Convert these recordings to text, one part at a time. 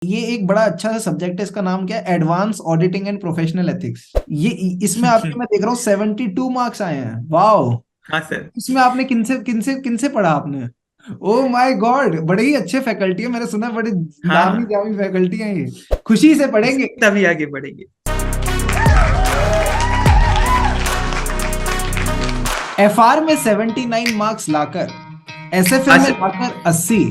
ये एक बड़ा अच्छा सा सब्जेक्ट है, इसका नाम क्या है? Advance auditing and professional ethics. ये इसमें आपके मैं देख रहा हूँ 72 मार्क्स आए हैं। वाओ। हाँ सर। इसमें आपने किनसे किनसे किनसे पढ़ा आपने? ओ माय गॉड, बड़े ही अच्छे फैकल्टी है, मैंने सुना है बड़ी हाँ नामी हाँ, जामी फैकल्टी है ये। खुशी से पढ़ेंगे। तभी आगे बढ़ेंगे। एफआर में 79 मार्क्स लाकर, हाँ एसएफएम में सर। लाकर 80,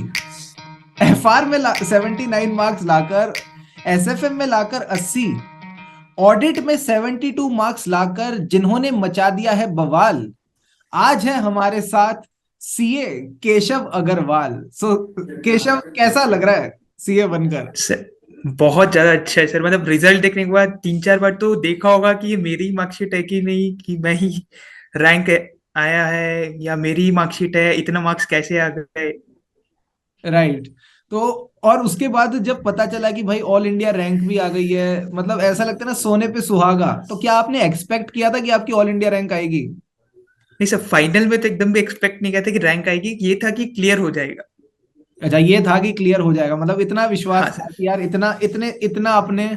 एफआर में 79 मार्क्स लाकर, एसएफएम में लाकर 80, ऑडिट में 72 मार्क्स लाकर जिन्होंने मचा दिया है बवाल, आज है हमारे साथ सीए केशव अग्रवाल। सो केशव, कैसा लग रहा है सीए बनकर? सर बहुत ज्यादा अच्छा है सर। मतलब रिजल्ट देखने के बाद 3 4 बार तो देखा होगा कि ये मेरी मार्कशीट है कि नहीं, कि मैं ही रैंक आया है या मेरी ही मार्कशीट है, इतना मार्क्स कैसे आ गए। राइट। तो और उसके बाद जब पता चला कि भाई ऑल इंडिया रैंक भी आ गई है, मतलब ऐसा लगता है ना सोने पे सुहागा। तो क्या आपने एक्सपेक्ट किया था कि आपकी ऑल इंडिया रैंक आएगी? नहीं सर, फाइनल में तो एकदम भी एक्सपेक्ट नहीं किया था कि रैंक आएगी। ये था कि क्लियर हो जाएगा। अच्छा, ये था कि क्लियर हो जाएगा, मतलब इतना विश्वास हाँ था सर। कि यार इतना इतने इतना आपने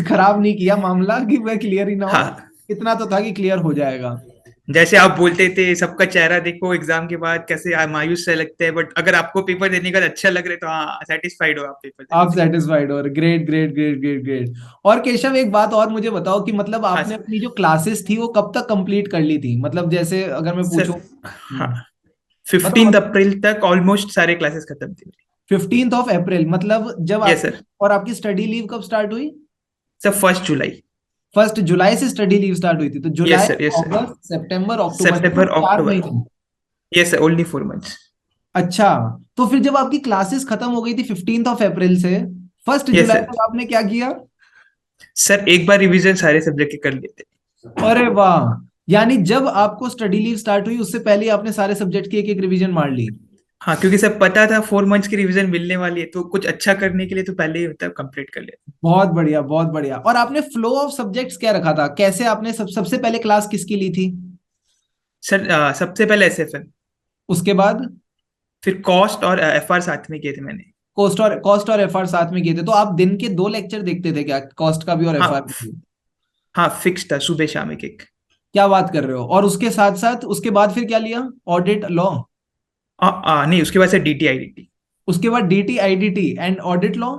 खराब नहीं किया मामला कि वह क्लियर ही ना हो। हाँ, इतना तो था कि क्लियर हो जाएगा। जैसे आप बोलते थे सबका चेहरा देखो एग्जाम के बाद कैसे मायूस से लगते हैं, बट अगर आपको पेपर देने का अच्छा लग रहा है तो हाँ सेटिस्फाइड हो आप पेपर देने आप से। सेटिस्फाइड हो? Great great great great great. और केशव, एक बात और मुझे बताओ कि मतलब हाँ आपने सर। अपनी जो क्लासेस थी वो कब तक कंप्लीट कर ली थी, मतलब जैसे अगर मैं सर पूछूं। हाँ, बताओ। 15 अप्रैल तक ऑलमोस्ट सारे क्लासेस खत्म थे। 15 अप्रैल, मतलब जब यस आपकी सर। और आपकी स्टडी लीव कब स्टार्ट हुई? सर 1 जुलाई। 1 जुलाई से स्टडी लीव स्टार्ट हुई थी, तो जुलाई, यस सर, यस सर। अगस्त, सितंबर, अक्टूबर, सितंबर मतलब 4 महीने। अक्टूबर। Yes sir, only 4 months. अच्छा। तो फिर जब आपकी क्लासेस खत्म हो गई थी 15 अप्रैल से, फर्स्ट यस जुलाई सर। तक आपने क्या किया? सर एक बार रिवीजन सारे सब्जेक्ट के कर लेते। अरे वाह। यानी जब आपको स्टडी लीव स्टार्ट हुई उससे पहले ही आपने सारे सब्जेक्ट की एक एक रिवीजन मार ली। हाँ, क्योंकि सर पता था 4 मंथ्स की रिवीजन मिलने वाली है, तो कुछ अच्छा करने के लिए तो पहले ही मतलब कंप्लीट कर लिया। बहुत बढ़िया, बहुत बढ़िया। और आपने फ्लो ऑफ सब्जेक्ट्स क्या रखा था? कैसे आपने सबसे पहले क्लास किसकी ली थी? सर सबसे पहले एसएफएन, उसके बाद? फिर कॉस्ट और एफआर साथ में किए थे मैंने। कॉस्ट और एफआर साथ में किए थे? तो आप दिन के 2 लेक्चर देखते थे क्या, कॉस्ट का भी और एफआर हाँ। का भी? हाँ फिक्स था, सुबह शाम एक। क्या बात कर रहे हो! और उसके साथ साथ उसके बाद फिर क्या लिया? Audit law? नहीं, उसके बाद से डीटी आईडीटी। उसके बाद DT IDT and audit law?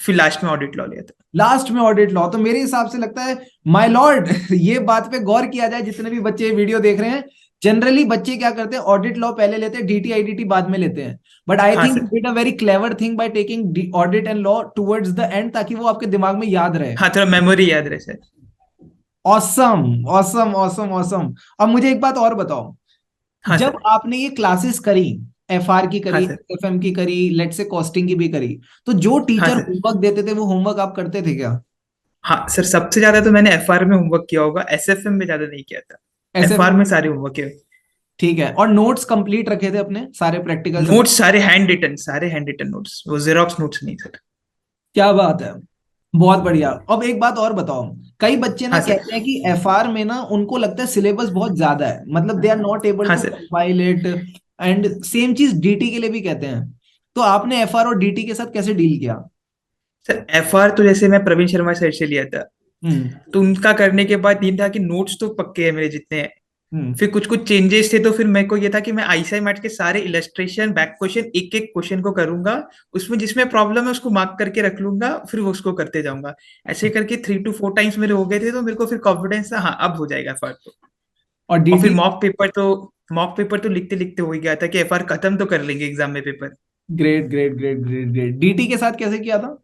फिर लास्ट में ऑडिट लॉ लिया था। लास्ट में ऑडिट लॉ? तो मेरे हिसाब से लगता है, माय लॉर्ड, ये बात पे गौर किया जाए, जितने भी बच्चे वीडियो देख रहे हैं, जनरली बच्चे क्या करते हैं, ऑडिट लॉ पहले लेते हैं, डीटी आईडीटी बाद में लेते हैं। बट आई हाँ think sir. Did a very clever thing by taking audit and law towards the end, ताकि वो आपके दिमाग में याद रहे। हाँ, थोड़ा मेमोरी याद रहे sir. Awesome awesome awesome awesome. अब मुझे एक बात और बताओ, हाँ जब सर। आपने ये क्लासेस करी, एफआर की हाँ करी, सर। एफएम की करी, लेट से कॉस्टिंग की भी करी, तो जो हाँ टीचर सर। होमवर्क देते थे वो होमवर्क आप करते थे क्या? हाँ सर, सबसे ज्यादा तो मैंने एफआर में होमवर्क किया होगा, एसएफएम में ज्यादा नहीं किया था। ऐसे? एफआर में सारे होमवर्क किए। ठीक है। और नोट्स कंप्लीट रखे थे अपने सारे प्रैक्टिकल सब? नोट्स सारे हैंड रिटन, सारे हैंड रिटन नोट्स, वो जेरोक्स नोट्स नहीं सर। क्या बात है! बहुत बढ़िया। अब एक बात और बताओ, कई बच्चे ना हाँ सर। कहते हैं कि एफआर में ना उनको लगता है सिलेबस बहुत ज्यादा है, मतलब दे आर नॉट एबल हाँ to sir. Compile it. And same चीज डीटी के लिए भी कहते हैं। तो आपने एफआर और डीटी के साथ कैसे डील किया? सर एफआर तो जैसे मैं प्रवीण शर्मा सर से लिया था, हम्म। तो उनका करने के बाद ये था कि नोट्स तो पक्के हैं मेरे जितने हैं। हम्म। फिर कुछ कुछ चेंजेस थे, तो फिर मेरे को ये था कि मैं आईसीआई मैट के सारे इलस्ट्रेशन बैक क्वेश्चन एक एक क्वेश्चन को करूंगा, उसमें जिसमें प्रॉब्लम है उसको मार्क करके रख लूंगा, फिर वो उसको करते जाऊंगा। ऐसे करके 3 to 4 टाइम्स मेरे हो गए थे, तो मेरे को फिर कॉन्फिडेंस था हाँ अब हो जाएगा एफआर तो। और और फिर डीटी? मॉक पेपर तो लिखते लिखते हो ही गया था कि एफआर खत्म तो कर लेंगे एग्जाम में paper. Great great great great great. DT के साथ कैसे किया था?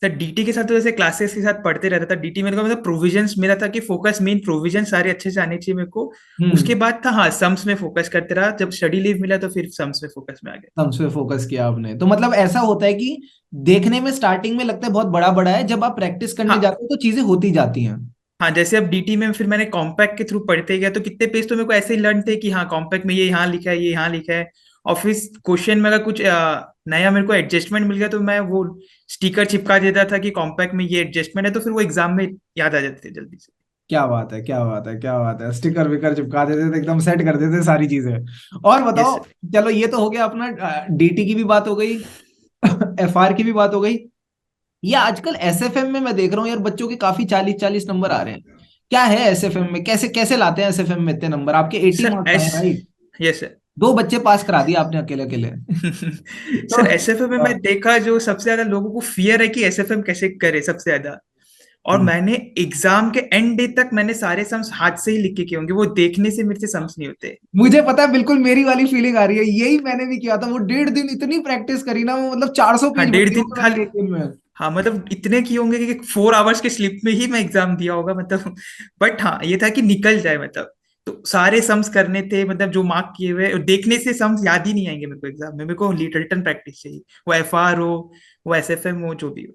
सर डीटी के साथ तो जैसे क्लासेस के साथ पढ़ते रहता था। डीटी मेरे को मतलब प्रोविजंस मेरा था कि फोकस मेन प्रोविजन सारे अच्छे से आने चाहिए मेरे को। हम्म। उसके बाद था हाँ समस में फोकस करते रहा, जब स्टडी लीव मिला तो फिर समस में फोकस में आ गया। सबस पे फोकस किया आपने, तो मतलब ऐसा होता है कि देखने में स्टार्टिंग में लगता है बहुत बड़ा बड़ा है, जब आप प्रैक्टिस करने हाँ। जाते हो तो चीजें होती जाती हैं। हाँ, जैसे अब डीटी में फिर मैंने कॉम्पैक्ट के थ्रू पढ़ते गया, तो कितने पेज तो मेरे को ऐसे ही लर्न थे कि हाँ कॉम्पैक्ट में ये यहाँ लिखा है, ये यहाँ लिखा है। और फिर क्वेश्चन में अगर कुछ नया मेरे को एडजस्टमेंट मिल गया, तो मैं वो स्टिकर चिपका देता था कि कॉम्पैक्ट में ये एडजस्टमेंट है, तो फिर वो एग्जाम में याद आ जाते थे जल्दी से। क्या बात है, क्या बात है, क्या बात है! स्टिकर विकर चिपका देते थे, एकदम सेट कर देते थे सारी चीजें। और यस बताओ, सर। चलो ये तो हो गया अपना, डीटी की भी बात हो गई, एफआर की भी बात हो गई। ये आजकल एसएफएम में मैं देख रहा हूँ यार, बच्चों के काफी 40-40 नंबर आ रहे हैं। क्या है एसएफएम में, कैसे कैसे लाते हैं एसएफएम में इतने नंबर? आपके 80 सर मार्क्स आए एस हैं, राइट? Yes sir. दो बच्चे पास करा दिया आपने अकेले अकेले। तो सर एसएफएम में मैं देखा जो सबसे ज्यादा लोगों को फियर है कि एसएफएम कैसे करे सबसे ज्यादा। और हम्म, मैंने एग्जाम के एंड डे तक मैंने सारे सम्स हाथ से ही लिख के किए होंगे, वो देखने से मेरे से सम्स नहीं होते। मुझे पता है, बिल्कुल मेरी वाली फीलिंग आ रही है, यही मैंने भी किया था। वो 1.5 दिन इतनी प्रैक्टिस करी ना, वो मतलब 400 हाँ पेज भर डेढ़ दिया दिन होगा खाली। मैंने 1 दिन में। हाँ मतलब इतने किए होंगे कि 4 आवर्स के स्लिप में ही मैं एग्जाम दिया होगा मतलब। बट हाँ ये था कि निकल जाए मतलब। तो सारे सम्स करने थे मतलब, जो मार्क किए हुए और देखने से सम्स याद ही नहीं आएंगे मेरे को एग्जाम में। मेरे को रिटर्न प्रैक्टिस चाहिए, वो एफआर हो, वो एसएफएम हो, जो भी हो।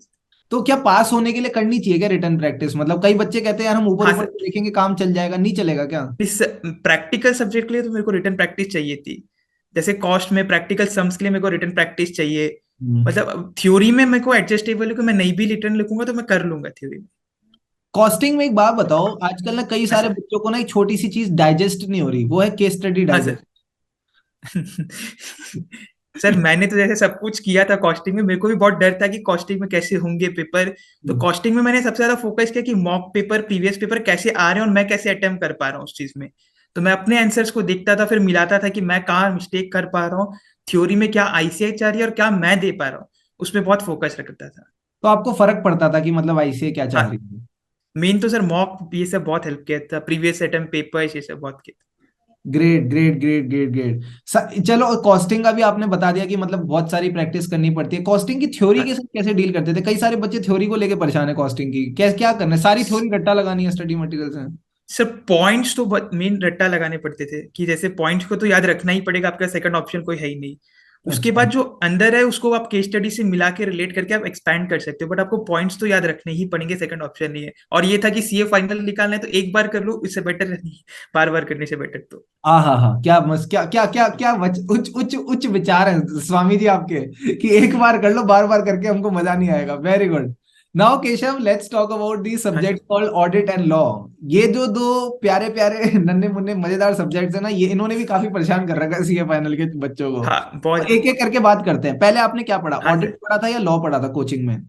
तो क्या पास होने के लिए करनी चाहिए क्या रिटर्न प्रैक्टिस? मतलब कई बच्चे कहते हैं यार हम ऊपर हाँ ऊपर सर। से देखेंगे काम चल जाएगा, नहीं चलेगा क्या? इस प्रैक्टिकल सब्जेक्ट के लिए तो मेरे को रिटर्न प्रैक्टिस चाहिए थी। जैसे कॉस्ट में प्रैक्टिकल सम्स के लिए मेरे को रिटर्न प्रैक्टिस चाहिए। हम्म। मतलब थ्योरी में मेरे को एडजस्टेबल है कि मैं नहीं भी रिटर्न लिखूंगा तो मैं कर लूंगा थ्योरी में। कॉस्टिंग में एक बात बताओ, आजकल ना कई हाँ सारे सर। बच्चों को ना एक छोटी सी चीज डाइजेस्ट नहीं हो रही, वो है केस स्टडी हाँ डाइजेस्ट। सर। सर मैंने तो जैसे सब कुछ किया था कॉस्टिंग में, मेरे को भी बहुत डर था कि कॉस्टिंग में कैसे होंगे पेपर। तो कॉस्टिंग में मैंने सबसे ज्यादा फोकस किया कि मॉक पेपर प्रीवियस पेपर कैसे आ रहे हैं और मैं कैसे अटेम्प्ट कर पा रहा हूँ उस चीज में। तो मैं अपने आंसर्स को देखता था, फिर मिलाता था कि मैं कहाँ मिस्टेक कर पा रहा हूँ, थ्योरी में क्या आईसीआई चाह रही है और क्या मैं दे पा रहा हूँ। उसमें बहुत फोकस रखता था। तो आपको फर्क पड़ता था कि मतलब आईसीए क्या चाह रही हाँ है? मेन तो सर मॉक ये सब बहुत हेल्प किया था, प्रीवियस अटेम्प्ट पेपर ये सब बहुत किया great great great great great. चलो, कॉस्टिंग का भी आपने बता दिया कि मतलब बहुत सारी प्रैक्टिस करनी पड़ती है। कॉस्टिंग की थ्योरी था। के साथ कैसे डील करते थे? कई सारे बच्चे थ्योरी को लेके परेशान है, कॉस्टिंग की क्या क्या करना है? सारी थ्योरी रट्टा लगानी है स्टडी मटेरियल से? सर पॉइंट्स तो मेन रट्टा लगाने पड़ते थे कि जैसे पॉइंट्स को तो याद रखना ही पड़ेगा, आपका सेकंड ऑप्शन कोई है ही नहीं। उसके अच्छा। बाद जो अंदर है उसको आप केस स्टडी से मिला के रिलेट करके आप एक्सपैंड कर सकते हो, बट आपको पॉइंट्स तो याद रखने ही पड़ेंगे, सेकंड ऑप्शन नहीं है। और ये था कि सीए फाइनल निकालना है तो एक बार कर लो, इससे बेटर नहीं बार बार करने से बेटर तो। हाँ हाँ हाँ, क्या मस्त, क्या क्या क्या क्या उच्च उच्च उच्च विचार है स्वामी जी आपके, कि एक बार कर लो, बार बार करके हमको मजा नहीं आएगा। Very good. Now Keshav, let's talk about the हाँ subject called audit and law. ये जो दो प्यारे प्यारे नन्हे मुन्ने मजेदार सब्जेक्ट्स है ना, ये इन्होंने भी काफी परेशान कर रखा है सीए फाइनल के बच्चों को। हाँ तो बहुत। एक एक करके बात करते हैं। पहले आपने क्या पढ़ा? हाँ ऑडिट सर। पढ़ा था या लॉ पढ़ा था कोचिंग में?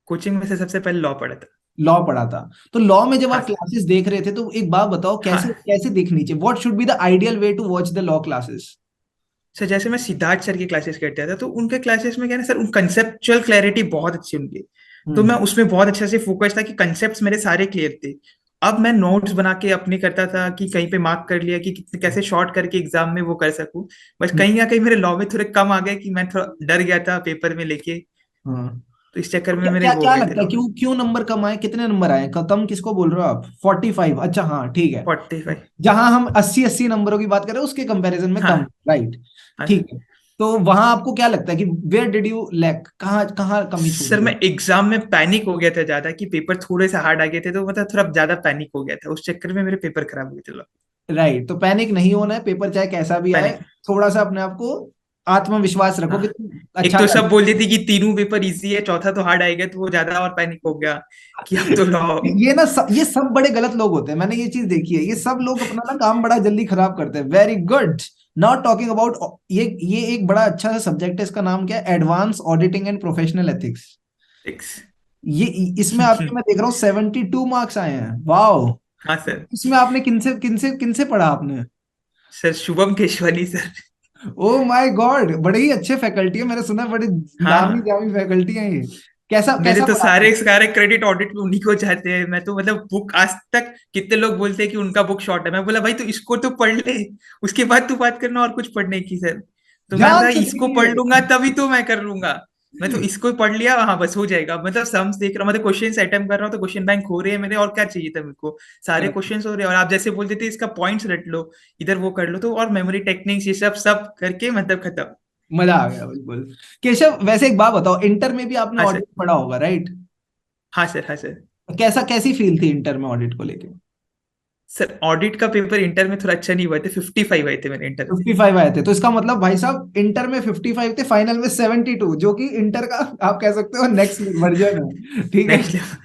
कोचिंग में से सबसे पहले लॉ पढ़ा था। लॉ पढ़ा था। तो लॉ में जब हाँ आप सर। क्लासेस देख रहे थे तो एक बात बताओ, कैसे हाँ कैसे देखनी चाहिए? What should be the ideal way to watch the law classes? Sir जैसे मैं सिद्धार्थ सर की क्लासेस करता था तो उनके क्लासेस में क्या है ना सर, उन कंसेप्चुअल क्लैरिटी बहुत अच्छी उनकी। तो मैं उसमें बहुत अच्छे से फोकस था कि कंसेप्ट्स मेरे सारे क्लियर थे। अब मैं नोट्स बना के अपने करता था कि कहीं पे मार्क कर लिया कि कैसे शॉर्ट करके एग्जाम में वो कर सकूं। बस कहीं ना कहीं मेरे लॉ में थोड़े कम आ गए कि मैं थोड़ा डर गया था पेपर में लेके। हाँ। तो इस चक्कर तो में क्या मेरे क्या वो हो क्या गए थे लगता है, लॉ में। क्यों क्यों नंबर कम आए? कितने नंबर आए? कम किसको बोल रहे हो आप? 45? अच्छा, हाँ ठीक है। 45। जहां हम 80-80 नंबरों की बात करें उसके कंपैरिजन में हाँ। कम, राइट? हाँ ठीक है। तो वहां आपको क्या लगता है कि वेयर डिड यू लैक, कहाँ कहाँ कमी छूट सर गई? मैं एग्जाम में पैनिक हो गया था ज्यादा कि पेपर थोड़े से हार्ड आ गए थे, तो मतलब थोड़ा ज्यादा पैनिक हो गया था, उस चक्कर में मेरे पेपर खराब हुए थे लॉ। राइट, तो पैनिक नहीं होना है, पेपर चाहे कैसा भी आए। पैनिक। थोड़ा सा अपने आप को आत्मविश्वास रखो कि हाँ तुम एक अच्छा तो कर। सब बोल रही थी कि तीनों पेपर इजी है, चौथा तो हार्ड आएगा, तो वो ज्यादा और पैनिक हो गया कि अब तो लॉ। ये ना ये सब बड़े गलत लोग होते हैं, मैंने ये चीज देखी है। ये सब लोग अपना ना काम बड़ा जल्दी खराब करते हैं। Very good. Not talking about, ये एक बड़ा अच्छा सा सब्जेक्ट है, इसका नाम क्या है? Advance auditing and professional ethics. Six. ये इसमें आपके मैं देख रहा हूँ 72 मार्क्स आए हैं, वाओ। हाँ सर। इसमें आपने किनसे किनसे किनसे पढ़ा आपने? Sir Shubham Keshwani sir. Oh my god, बड़े ही अच्छे फैकल्टी है, मैंने सुना है बड़े नामी हाँ जामी फैकल्टी है ये। कैसा मेरे कैसा तो पढ़ा सारे आपने? सारे क्रेडिट ऑडिट में उन्हीं को जाते हैं। मैं तो मतलब बुक आज तक कितने लोग बोलते हैं कि उनका बुक शॉर्ट है, मैं बोला भाई तू इसको तो पढ़ ले, उसके बाद तू बात करना और कुछ पढ़ने की सर। तो मैं जान था से इसको पढ़ देखिए। लूंगा तभी तो मैं कर लूंगा। मैं तो इसको ही पढ़ लिया, हाँ बस हो जाएगा। मतलब सम्स देख रहा हूँ, मतलब क्वेश्चन अटेम्प्ट कर रहा हूँ तो क्वेश्चन बैंक हो रहे हैं मेरे, और क्या चाहिए था मेरे को। सारे क्वेश्चन हो रहे हैं और आप जैसे बोलते थे इसका पॉइंट्स रट लो, इधर वो कर लो, तो और मेमोरी टेक्निक्स ये सब सब करके मतलब खत्म। मजा आ गया बिल्कुल। केशव, वैसे एक बात बताओ, इंटर में भी आपने हाँ ऑडिट सर। पढ़ा होगा, राइट? हाँ सर। हाँ सर। कैसा कैसी फील थी इंटर में ऑडिट को लेके? सर ऑडिट का पेपर इंटर में थोड़ा अच्छा नहीं हुआ थे, 55 आए थे मेरे इंटर से। 55 आए थे, तो इसका मतलब भाई साहब इंटर में 55 थे, फाइनल में 72, जो कि इंटर का आप कह सकते हो नेक्स्ट वर्जन है, ठीक है? Next level.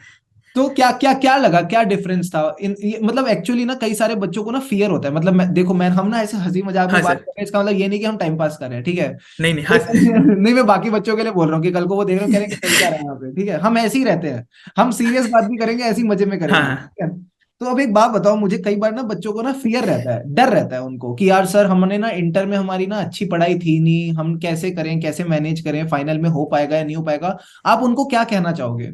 तो क्या क्या क्या लगा, क्या डिफरेंस था मतलब एक्चुअली ना कई सारे बच्चों को ना फियर होता है, मतलब देखो मैं हम ना ऐसे हंसी मजाक में हाँ बात सर। कर रहे हैं, इसका मतलब ये नहीं कि हम टाइम पास कर रहे हैं, ठीक है। नहीं नहीं, हाँ तो सर। नहीं, मैं बाकी बच्चों के लिए बोल रहा हूँ कि कल को वो देख रहे हो कह रहे हैं कि चल क्या रहा है यहाँ पे, ठीक है, हम ऐसे ही रहते हैं, हम सीरियस बात भी करेंगे ऐसी मजे में हाँ करेंगे, हाँ। ठीक है। तो अब एक बात बताओ मुझे, कई बार ना बच्चों को ना फियर रहता है, डर रहता है उनको कि यार सर हमने ना इंटर में हमारी ना अच्छी पढ़ाई थी नहीं, हम कैसे करें, कैसे मैनेज करें, फाइनल में हो पाएगा या नहीं हो पाएगा, आप उनको क्या कहना चाहोगे?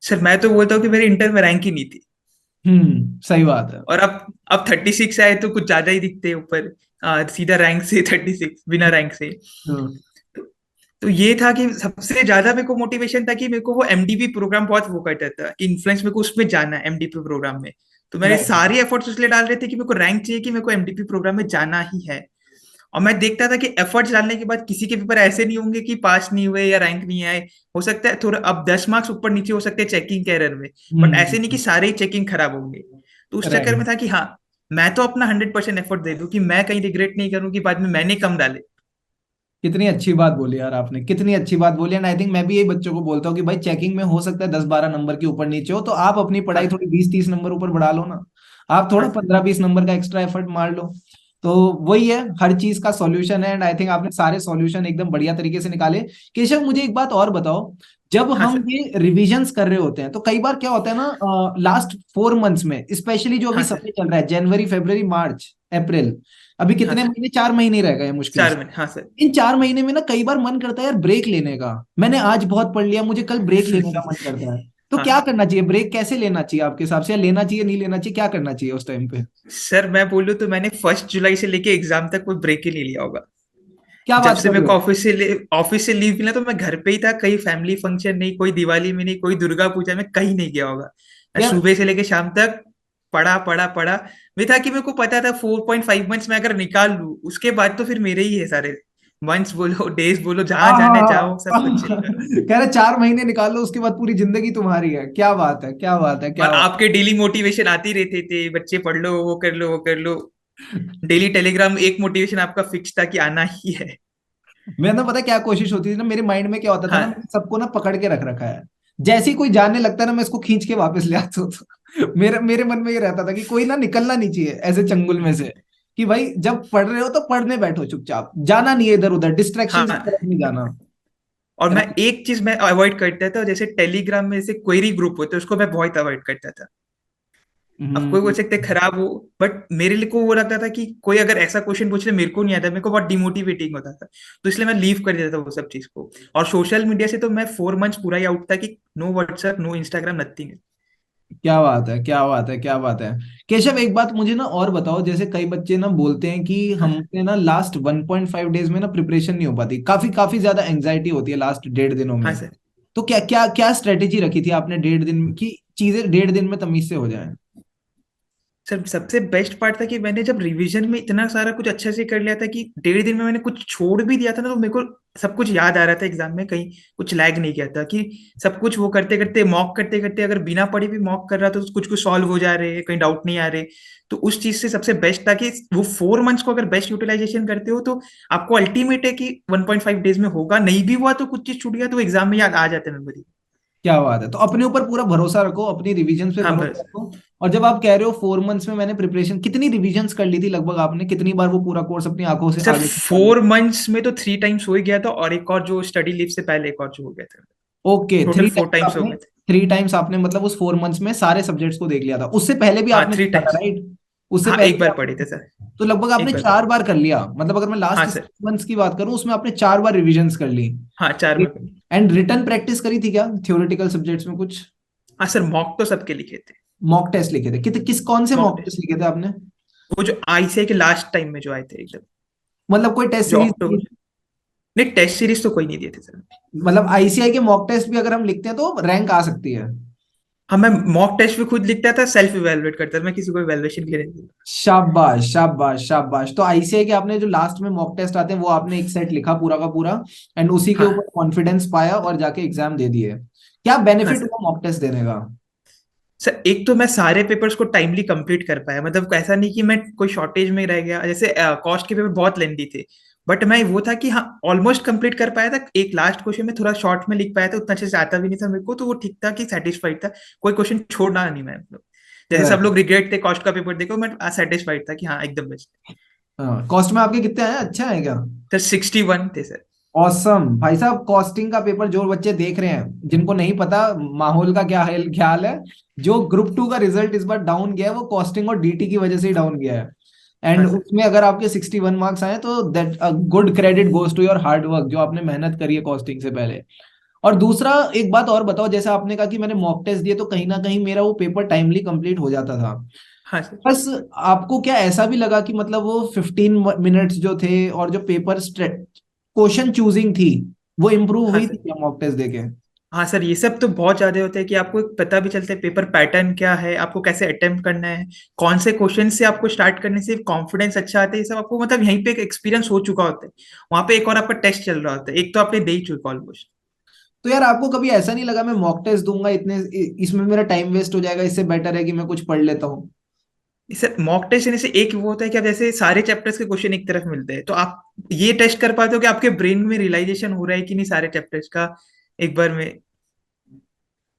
सर मैं तो बोलता हूँ कि मेरी इंटर में रैंक ही नहीं थी। सही बात है। और अब 36 आए तो कुछ ज्यादा ही दिखते हैं ऊपर। सीधा रैंक से 36 बिना रैंक से। हाँ, तो, तो ये था कि सबसे ज्यादा मेरे को मोटिवेशन था कि मेरे को वो एमडीपी प्रोग्राम बहुत वो करता था कि इन्फ्लुएंस मेरे को उसमें जाना है, एमडीपी प्रोग्राम में। तो मेरे राइट। सारे एफर्ट्स उसलिए डाल रहे थे कि मेरे को रैंक चाहिए, कि मेरे को एमडीपी प्रोग्राम में जाना ही है। और मैं देखता था कि एफर्ट्स डालने के बाद किसी के पेपर ऐसे नहीं होंगे कि पास नहीं हुए या रैंक नहीं आए। हो सकता है थोड़ा अब 10 मार्क्स ऊपर नीचे हो सकते हैं चेकिंग के एरर में। बट ऐसे नहीं कि सारे ही चेकिंग खराब होंगे। तो उस चक्कर में राइट। था कि हाँ, मैं तो अपना 100% एफर्ट दे दूं कि मैं कहीं रिग्रेट नहीं करूं कि बाद में मैंने कम डाले। कितनी अच्छी बात बोली यार आपने, कितनी अच्छी बात बोली, एंड आई थिंक मैं भी यही बच्चों को बोलता हूँ कि भाई चेकिंग में हो सकता है 10-12 नंबर के ऊपर नीचे हो, तो आप अपनी पढ़ाई हाँ थोड़ी 20-30 नंबर ऊपर बढ़ा लो ना, आप थोड़ा हाँ सर। 15-20 नंबर का एक्स्ट्रा एफर्ट मार लो। तो वही है, हर चीज का सॉल्यूशन है, एंड आई थिंक आपने सारे सॉल्यूशन एकदम बढ़िया तरीके से निकाले। केशव मुझे एक बात और बताओ, जब हाँ हम सर। ये रिविजन्स कर रहे होते हैं तो कई बार क्या होता है ना, लास्ट 4 मंथ्स में स्पेशली जो अभी हाँ सर। समय चल रहा है, जनवरी फरवरी मार्च अप्रैल, अभी हाँ कितने सर। महीने, 4 महीने रह गए हैं मुश्किल से। 4 महीने, हाँ सर। इन 4 महीने में ना कई बार मन करता है यार ब्रेक लेने का, मैंने आज बहुत पढ़ लिया, मुझे कल ब्रेक लेने का मन करता है। तो क्या हाँ करना चाहिए, ब्रेक कैसे लेना चाहिए आपके हिसाब से, या लेना चाहिए नहीं लेना चाहिए, क्या करना चाहिए उस टाइम पे? सर, मैं बोलूँ तो मैंने 1 जुलाई से लेके एग्जाम तक कोई ब्रेक ही नहीं लिया होगा। क्या जब बात से कर मेरे रहे को हो? ऑफिस से लीव मिला तो मैं घर पे ही था, कहीं फैमिली फंक्शन नहीं, कोई दिवाली में नहीं, कोई दुर्गा पूजा में कहीं नहीं गया होगा। मैं यार सुबह से लेके शाम तक पढ़ा पढ़ा पढ़ा। मैं था कि मेरे को पता था 4.5 मंथ्स में अगर निकाल लूं उसके बाद तो फिर मेरे ही है सारे। मंथ्स बोलो, डेज बोलो, हाँ जहां जाना है जाओ, हाँ सब कुछ चिल हाँ करो। कह रहे 4 महीने निकाल लो उसके बाद पूरी जिंदगी तुम्हारी है, क्या बात है, क्या बात है, और क्या बात आपके डेली मोटिवेशन आती रहते थे, बच्चे पढ़ लो, वो कर लो, वो कर लो। डेली टेलीग्राम एक मोटिवेशन आपका फिक्स था कि आना ही है। मैं ना पता है क्या कोशिश होती थी ना, मेरे माइंड में क्या होता था ना, हाँ मैंने सबको ना पकड़ के रख रखा है, जैसे ही कोई जानने लगता है ना मैं इसको खींच के वापस ले आता हूँ मेरे मेरे मन में ये रहता था कि कोई ना निकलना नहीं चाहिए ऐसे चंगुल में से, कि भाई जब पढ़ रहे हो तो पढ़ने बैठो चुपचाप, जाना नहीं है इधर उधर, डिस्ट्रैक्शन की हाँ। तरफ नहीं जाना। और मैं Right? एक चीज मैं अवॉइड करता था, जैसे टेलीग्राम में जैसे क्वेरी ग्रुप होते हैं उसको मैं बहुत अवॉइड करता था। अब कोई बोल हम्म, सकते हैं खराब हो, बट मेरे लिए को वो लगता था कि कोई अगर ऐसा क्वेश्चन पूछ ले मेरे को नहीं आता, मेरे को बहुत डिमोटिवेटिंग होता था। तो इसलिए मैं लीव कर देता था वो सब चीज को। और सोशल मीडिया से तो मैं 4 मंथ्स पूरा ही आउट था कि no WhatsApp, no Instagram, nothing. क्या बात है, क्या बात है, क्या बात है। केशव एक बात मुझे ना और बताओ, जैसे कई बच्चे ना बोलते हैं कि हाँ। हमने ना लास्ट 1.5 डेज में ना प्रिपरेशन नहीं हो पाती, काफी काफी ज्यादा एंजाइटी होती है लास्ट 1.5 दिनों हाँ में। सर। तो क्या क्या क्या स्ट्रेटेजी रखी थी आपने 1.5 दिन की, चीजें 1.5 दिन में तमीज से हो जाए? सर सबसे बेस्ट पार्ट था कि मैंने जब रिवीजन में इतना सारा कुछ अच्छे से कर लिया था कि 1.5 दिन में मैंने कुछ छोड़ भी दिया था ना, तो मेरे को सब कुछ याद आ रहा था एग्जाम में, कहीं कुछ लैग नहीं किया था कि सब कुछ वो करते करते, मॉक करते करते, अगर बिना पढ़े भी मॉक कर रहा तो कुछ कुछ सॉल्व हो जा रहे, कहीं डाउट नहीं आ रहे। तो उस चीज से सबसे बेस्ट था कि वो 4 मंथ्स को अगर बेस्ट यूटिलाइजेशन करते हो तो आपको अल्टीमेट है कि 1.5 डेज में होगा, नहीं भी हुआ तो कुछ चीज छूट गया तो एग्जाम में याद आ जाते हैं मेमोरी। क्या बात है, तो अपने ऊपर पूरा भरोसा रखो, अपनी रिवीजन पे हाँ भरोसा बस। रखो। और जब आप कह रहे हो 4 मंथ्स में मैंने प्रिपरेशन, कितनी रिवीजन्स कर ली थी लगभग आपने, कितनी बार वो पूरा कोर्स अपनी आंखों से सर आगे निकाल लिया? 4 मंथ्स में तो 3 टाइम्स हो ही गया था, और एक और जो स्टडी लीव से पहले एक और जो हो गया था। Okay, total three 4 times times हो आपने, गए थे। 3 टाइम्स आपने मतलब उस 4 मंथ्स में सारे सब्जेक्ट्स को देख लिया था, उससे पहले भी हाँ आपने थ्री देखा था टाइम्स राइट? उससे हाँ, पहले एक भी बार पढ़े थे आपने, सर। तो लगभग एक आपने बार पढ़े। 4 बार कर लिया, मतलब अगर मैं हाँ लास्ट सर। 6 मंथ्स की बात करूं उसमें आपने 4 बार रिविजन्स कर ली। हाँ 4 बार पढ़े। एंड रिटर्न प्रैक्टिस करी थी क्या थ्योरेटिकल सब्जेक्ट्स में कुछ? हाँ सर, मॉक तो सबके लिखे थे। मॉक टेस्ट लिखे थे, किस कौन से मॉक मॉक टेस्ट टेस्ट लिखे थे आपने? वो जो आईसीआई के लास्ट टाइम में जो आए थे एकदम, मतलब कोई टेस्ट जो सीरीज? अक्टूबर। नहीं, टेस्ट सीरीज तो कोई नहीं दिए थे सर। मतलब आईसीआई के मॉक टेस्ट भी अगर हम लिखते हैं तो रैंक आ सकती है? हाँ, मैं मॉक टेस्ट भी खुद लिखता था, सेल्फ इवेलुएट करता था, मैं किसी को इवेलुएशन के लिए नहीं देता। शाबाश शाबाश शाबाश, तो आईसीआई के आपने जो लास्ट में मॉक टेस्ट आते हैं वो आपने एक सेट लिखा पूरा का पूरा, एंड उसी के हाँ। ऊपर कॉन्फिडेंस पाया और जाके एग्जाम दे दिए। क्या हाँ बेनिफिट सर। हुआ मॉक टेस्ट देने का? सर एक तो मैं सारे पेपर्स को टाइमली कंप्लीट कर पाया, मतलब ऐसा नहीं कि मैं कोई शॉर्टेज में रह गया, जैसे कॉस्ट के पेपर बहुत लेंदी थे, बट मैं वो था कि हाँ ऑलमोस्ट कंप्लीट कर पाया था, एक लास्ट क्वेश्चन में थोड़ा शॉर्ट में लिख पाया था, उतना अच्छे से आता भी नहीं था मेरे को, तो वो ठीक था कि सेटिस्फाइड था, कोई क्वेश्चन छोड़ना नहीं मैं, मतलब जैसे सब लोग रिग्रेट थे कॉस्ट का पेपर देखो, मैं सेटिस्फाइड था कि हाँ एकदम बेस्ट। हाँ, कॉस्ट में आपके कितने आए, अच्छा है क्या? सर 61 थे सर। ऑसम भाई साहब, कॉस्टिंग का पेपर जो बच्चे देख रहे हैं, जिनको नहीं पता माहौल का क्या ख्याल है, जो ग्रुप टू का रिजल्ट इस बार डाउन गया है वो कॉस्टिंग और डीटी की वजह से ही डाउन गया है। हाँ एंड सर। उसमें अगर आपके 61 मार्क्स आए तो that good credit goes to your hard work, जो आपने मेहनत करी है कॉस्टिंग से पहले। और दूसरा एक बात और बताओ, जैसे आपने कहा कि मैंने मॉक टेस्ट दिए तो कहीं ना कहीं मेरा वो पेपर टाइमली कंप्लीट हो जाता था। हाँ सर। बस आपको क्या ऐसा भी लगा कि मतलब वो 15 मिनट्स जो थे और जो पेपर क्वेश्चन चूजिंग थी वो इम्प्रूव हाँ हुई थी सर। क्या मॉक टेस्ट देके? हाँ सर, ये सब तो बहुत ज्यादा होता है कि आपको एक पता भी चलता है पेपर पैटर्न क्या है, आपको कैसे अटेम्प्ट करना है, कौन से क्वेश्चन से आपको स्टार्ट करने से कॉन्फिडेंस अच्छा आता है, ये सब आपको मतलब यहीं पे एक एक्सपीरियंस हो चुका होता है। वहां पे एक और आपका टेस्ट चल रहा होता है, एक तो आपने दे ही चुका ऑलमोस्ट। तो यार आपको कभी ऐसा नहीं लगा मैं मॉक टेस्ट दूंगा इतने इसमें मेरा टाइम वेस्ट हो जाएगा, इससे बेटर है कि मैं कुछ पढ़ लेता हूँ? सर मॉक टेस्ट देने से एक वो होता है कि आप जैसे सारे चैप्टर्स के क्वेश्चन एक तरफ मिलते हैं, तो आप ये टेस्ट कर पाते हो कि आपके ब्रेन में रियलाइजेशन हो रहा है कि नहीं सारे चैप्टर्स का एक बार में।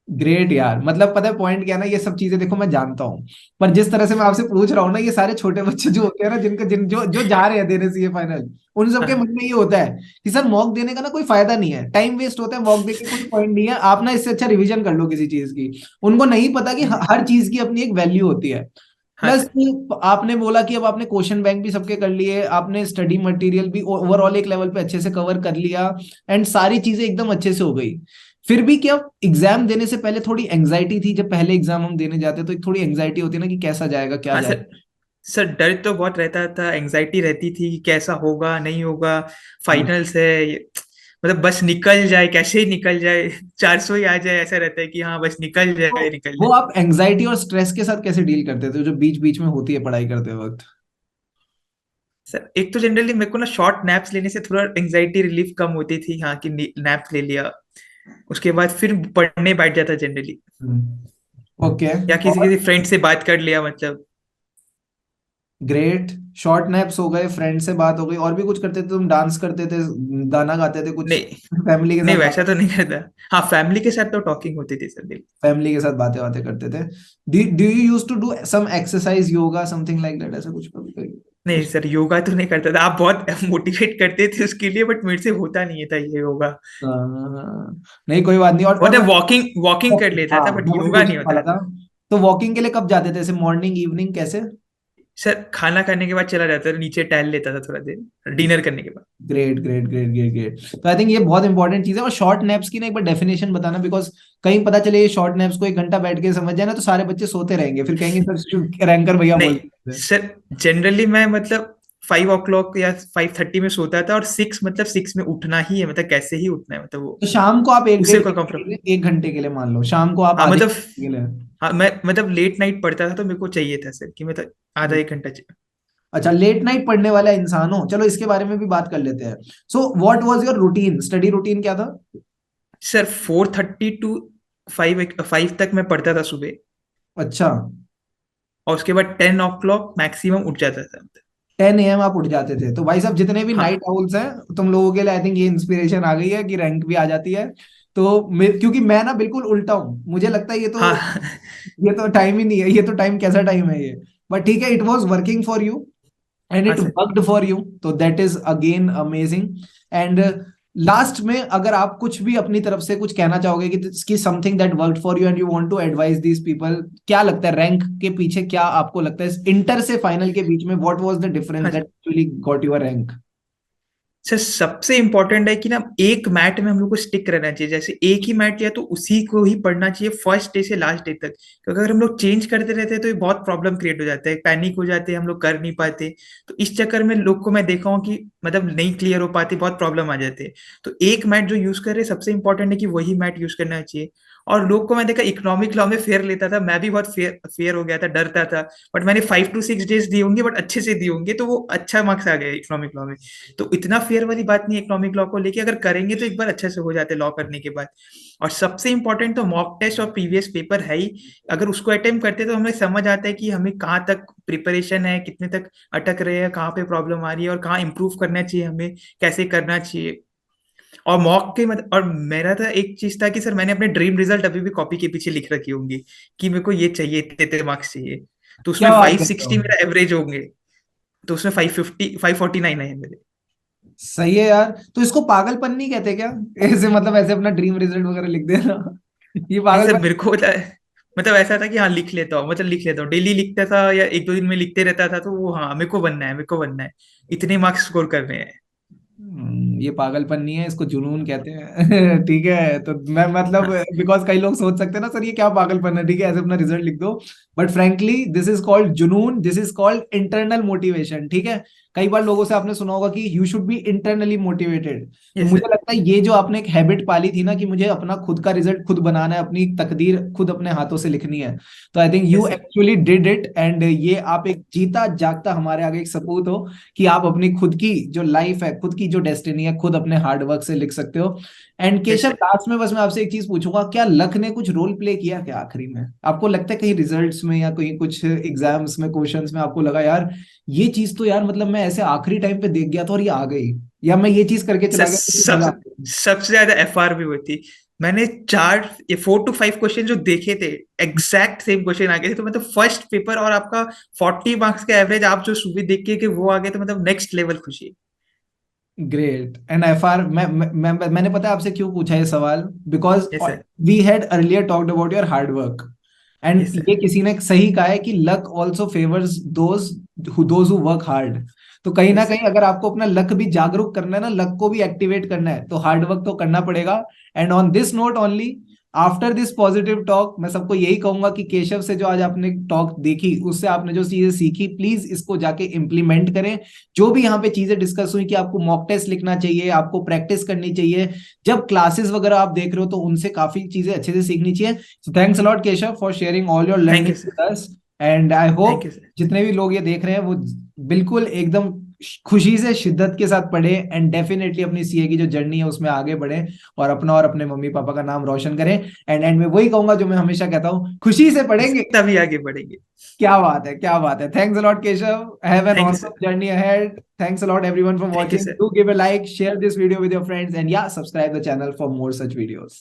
ग्रेट यार, मतलब पता है पॉइंट क्या है ना, ये सब चीजें देखो मैं जानता हूँ, पर जिस तरह से मैं आपसे पूछ रहा हूँ ना, ये सारे छोटे बच्चे जो होते हैं ना, जिनका जिन जो जो जा रहे हैं देने से ये फाइनल, उन सबके मन हाँ में ये होता है कि सर मॉक देने का ना कोई फायदा नहीं है, टाइम वेस्ट होता है, मॉक देने कोई पॉइंट नहीं है, आप ना इससे अच्छा रिवीजन कर लो किसी चीज की। उनको नहीं पता कि हर चीज की अपनी एक वैल्यू होती है। हाँ प्लस सर। आपने बोला कि अब आपने क्वेश्चन बैंक भी सबके कर लिए, आपने स्टडी मटेरियल भी ओवरऑल एक लेवल पे अच्छे से कवर कर लिया, एंड सारी चीजें एकदम अच्छे से हो गई। फिर भी क्या एग्जाम देने से पहले थोड़ी एंग्जाइटी थी? जब पहले एग्जाम हम देने जाते तो एक थोड़ी एंग्जाइटी होती है ना कि कैसा जाएगा क्या हाँ जाएगा। सर। सर डर तो बहुत रहता था, एंजाइटी रहती थी कि कैसा होगा नहीं होगा, हम्म। फाइनल्स है मतलब बस निकल जाए, कैसे ही निकल जाए 400 ही आ जाए, ऐसा रहता है कि हाँ बस निकल तो जाए निकल वो जाए। आप एंग्जाइटी और स्ट्रेस के साथ कैसे डील करते थे जो बीच बीच में होती है पढ़ाई करते वक्त? सर एक तो जनरली मेरे को ना शॉर्ट नैप्स लेने से थोड़ा एंजाइटी रिलीफ कम होती थी, हाँ कि नैप ले लिया, उसके बाद फिर पढ़ने बैठ जाता जनरली, ओके। या किसी और किसी फ्रेंड से बात कर लिया मतलब। ग्रेट, शॉर्ट नैप्स हो गए, फ्रेंड से बात हो गई, और भी कुछ करते थे तुम? डांस करते थे, गाना गाते थे कुछ, नहीं फैमिली के नहीं साथ वैसा बात, तो नहीं करता। हाँ फैमिली के साथ तो टॉकिंग होती थी सर। फैमिली के साथ बातें बातें करते थे? Do you use to do some exercise, yoga, something like that, ऐसा कुछ कभी कभी नहीं कुछ? सर योगा तो नहीं करता था, आप बहुत मोटिवेट करते थे उसके लिए, बट मेरे से होता नहीं था ये योगा। नहीं कोई बात नहीं। और मतलब मैं, वॉकिंग वॉकिंग कर लेता हाँ था बट मैं वही योगा नहीं पूछने होता वाला था। था। तो वॉकिंग के लिए कब जाते थे, ऐसे मॉर्निंग इवनिंग कैसे? सर खाना खाने के बाद चला जाता था नीचे, टहल लेता था थोड़ा देर डिनर करने के बाद। Great great great great great. तो आई थिंक ये बहुत इंपॉर्टेंट चीज है। और शॉर्ट नैप्स की ना एक बार डेफिनेशन बताना, बिकॉज कहीं पता चले ये शॉर्ट नैप्स को 1 घंटा बैठ के समझ जाए ना तो सारे बच्चे सोते रहेंगे, फिर कहेंगे सर रैंकर भैया नहीं बोलते थे। सर, जनरली मैं मतलब 5 o'clock या 5:30 में सोता था, और 6 मतलब 6 में उठना ही है, मतलब कैसे ही उठना है, मतलब वो तो शाम को आप एक उससे डेढ़ कोई घंटे कॉम्प्रोमाइज। के लिए, 1 घंटे के लिए मान लो शाम को आप हाँ आधे मतलब, घंटे के लिए। हाँ मैं मतलब लेट नाइट पढ़ता था तो मेरे को चाहिए था सर कि मतलब आधा एक घंटा चाहिए। अच्छा, लेट नाइट पढ़ने वाला इंसान हो, चलो इसके बारे में भी बात कर लेते हैं। So what was your routine, study routine क्या था? सर 4:30 to 5 तक मैं पढ़ता था सुबह, अच्छा, और उसके बाद 10 o'clock मैक्सिमम उठ जाता था। 10 AM आप उठ जाते थे? तो भाई साहब जितने भी नाइट हाँ आउल्स हैं तुम लोगों के लिए आई थिंक ये इंस्पिरेशन आ गई है कि रैंक भी आ जाती है। तो क्योंकि मैं ना बिल्कुल उल्टा हूँ, मुझे लगता है हाँ ये तो टाइम ही नहीं है, ये तो टाइम कैसा टाइम है ये। बट ठीक है, it was working for you and हाँ it sir. Worked for you, तो that is again amazing. And last में अगर आप कुछ भी अपनी तरफ से कुछ कहना चाहोगे कि something that worked for you and you want to advice these people, क्या लगता है रैंक के पीछे क्या आपको लगता है इंटर से फाइनल के बीच में व्हाट वाज द डिफरेंस हाँ that sir. Actually got your rank? Sir सबसे इंपॉर्टेंट है कि ना एक मैट में हम लोग को स्टिक रहना चाहिए, जैसे एक ही मैट लिया तो उसी को ही पढ़ना चाहिए फर्स्ट डे से लास्ट डे तक, क्योंकि अगर हम लोग चेंज करते रहते हैं तो ये बहुत प्रॉब्लम क्रिएट हो जाता है, पैनिक हो जाते हैं हम लोग, कर नहीं पाते। तो इस चक्कर में लोग को मैं देखा हूँ कि मतलब नहीं क्लियर हो पाती, बहुत प्रॉब्लम आ जाते हैं। तो एक मैट जो यूज कर रहे हैं सबसे इंपॉर्टेंट है कि वही मैट यूज करना चाहिए। और लोग को मैं देखा इकोनॉमिक लॉ में फेयर लेता था, मैं भी बहुत फेयर फेयर हो गया था, डरता था, बट मैंने 5 to 6 डेज दिए होंगे, बट अच्छे से दिए होंगे, तो वो अच्छा मार्क्स आ गया इकोनॉमिक लॉ में। तो इतना फेयर वाली बात नहीं है इकोनॉमिक लॉ को लेके, अगर करेंगे तो एक बार अच्छे से हो जाते लॉ करने के बाद। और सबसे इम्पोर्टेंट तो मॉक टेस्ट और प्रीवियस पेपर है ही, अगर उसको अटेम्प्ट करते तो हमें समझ आता है कि हमें कहाँ तक प्रिपरेशन है, कितने तक अटक रहे हैं, कहाँ पे प्रॉब्लम आ रही है और कहाँ इंप्रूव करना चाहिए, हमें कैसे करना चाहिए। और मॉक के और मेरा था एक चीज था कि सर मैंने अपने ड्रीम रिजल्ट अभी भी कॉपी के पीछे लिख रखी होंगी कि मेरे को ये चाहिए, इतने इतने मार्क्स चाहिए, तो उसमें क्या बात करते हो? 560 मेरा एवरेज होंगे, तो उसमें 549 है मेरे। सही है यार। तो इसको पागलपन नहीं कहते क्या? ऐसे मतलब ऐसे अपना ड्रीम रिजल्ट वगैरह लिख देना। ये नहीं सर, पागलपन? मेरे को मतलब ऐसा था कि हाँ लिख लेता हूँ, मतलब लिख लेता हूँ, डेली लिखता था या एक दो दिन में लिखते रहता था, तो वो हाँ मेरे को बनना है, मेरे को बनना है, इतने मार्क्स स्कोर करने हैं। ये पागलपन नहीं है, इसको जुनून कहते हैं। ठीक है, तो मैं मतलब हाँ बिकॉज कई लोग सोच सकते हैं ना, सर ये क्या पागलपन है, ठीक है ऐसे अपना रिजल्ट लिख दो। But frankly this is called जुनून, this is called internal motivation. ठीक है, कई बार लोगों से आपने सुना होगा कि you should be internally motivated. तो यस मुझे सर, लगता है ये जो आपने एक हैबिट पाली थी ना कि मुझे अपना खुद का रिजल्ट खुद बनाना है, अपनी तकदीर खुद अपने हाथों से लिखनी है, तो I think you yes sir, actually did it. And ये आप एक जीता जागता हमारे आगे एक सबूत हो कि आप अपनी खुद की जो लाइफ है, खुद की जो डेस्टिनी है, खुद अपने हार्ड वर्क से लिख सकते हो। And yes Keshav, sir. Last में बस मैं आपसे एक चीज पूछूंगा, क्या लक ने कुछ रोल प्ले किया क्या आखिरी में? आपको लगता है कहीं रिजल्ट्स में या कहीं कुछ एग्जाम्स में क्वेश्चंस में आपको लगा यार ये चीज तो यार मतलब मैं ऐसे आखिरी टाइम पे देख गया था और ये आ गई, या मैं ये चीज करके सर चला गया तो मजा आ गया? सबसे ज्यादा एफआर भी हुई थी। मैंने 4 to 5 क्वेश्चन जो देखे थे, एग्जैक्ट सेम क्वेश्चन आ गए थे, तो मतलब फर्स्ट पेपर और आपका 40 मार्क्स का एवरेज आप जो सुबह देख के कि वो आ गए, तो मतलब नेक्स्ट लेवल खुशी। ग्रेट। एंड एफआर, मैंने पता है आपसे क्यों पूछा ये सवाल, because yes sir, we had earlier talked about your hard work. Yes and sir, ये किसी ने सही कहा है कि luck also favours those who work hard. तो कहीं ना यस सर। कहीं अगर आपको अपना लक भी जागरूक करना है ना, लक को भी एक्टिवेट करना है, तो हार्ड वर्क तो करना पड़ेगा। And on this note only, after this positive talk, मैं सबको यही कहूंगा कि केशव से जो आज आपने टॉक देखी, उससे आपने जो चीजें सीखी, प्लीज इसको जाके इम्प्लीमेंट करें। जो भी यहाँ पे चीजें डिस्कस हुई कि आपको मॉक टेस्ट लिखना चाहिए, आपको प्रैक्टिस करनी चाहिए, जब क्लासेस वगैरह आप देख रहे हो तो उनसे काफी चीजें अच्छे से सीखनी चाहिए। So thanks a lot Keshav for sharing all your thank learning you sir, with us. And I thank hope you sir. जितने भी लोग ये देख रहे हैं वो बिल्कुल एकदम खुशी से शिद्दत के साथ पढ़े, एंड डेफिनेटली अपनी सीए की जो जर्नी है उसमें आगे बढ़े और अपना और अपने मम्मी पापा का नाम रोशन करें। एंड एंड में वही कहूंगा जो मैं हमेशा कहता हूँ, खुशी से पढ़ेंगे। तभी आगे बढ़ेंगे। क्या बात है, क्या बात है। Thanks a lot Keshav, have an thank you awesome sir, journey ahead. Thanks a lot everyone for thank you watching. Sir. Do give a like, share this video with your friends, and yeah, subscribe the channel for more such videos.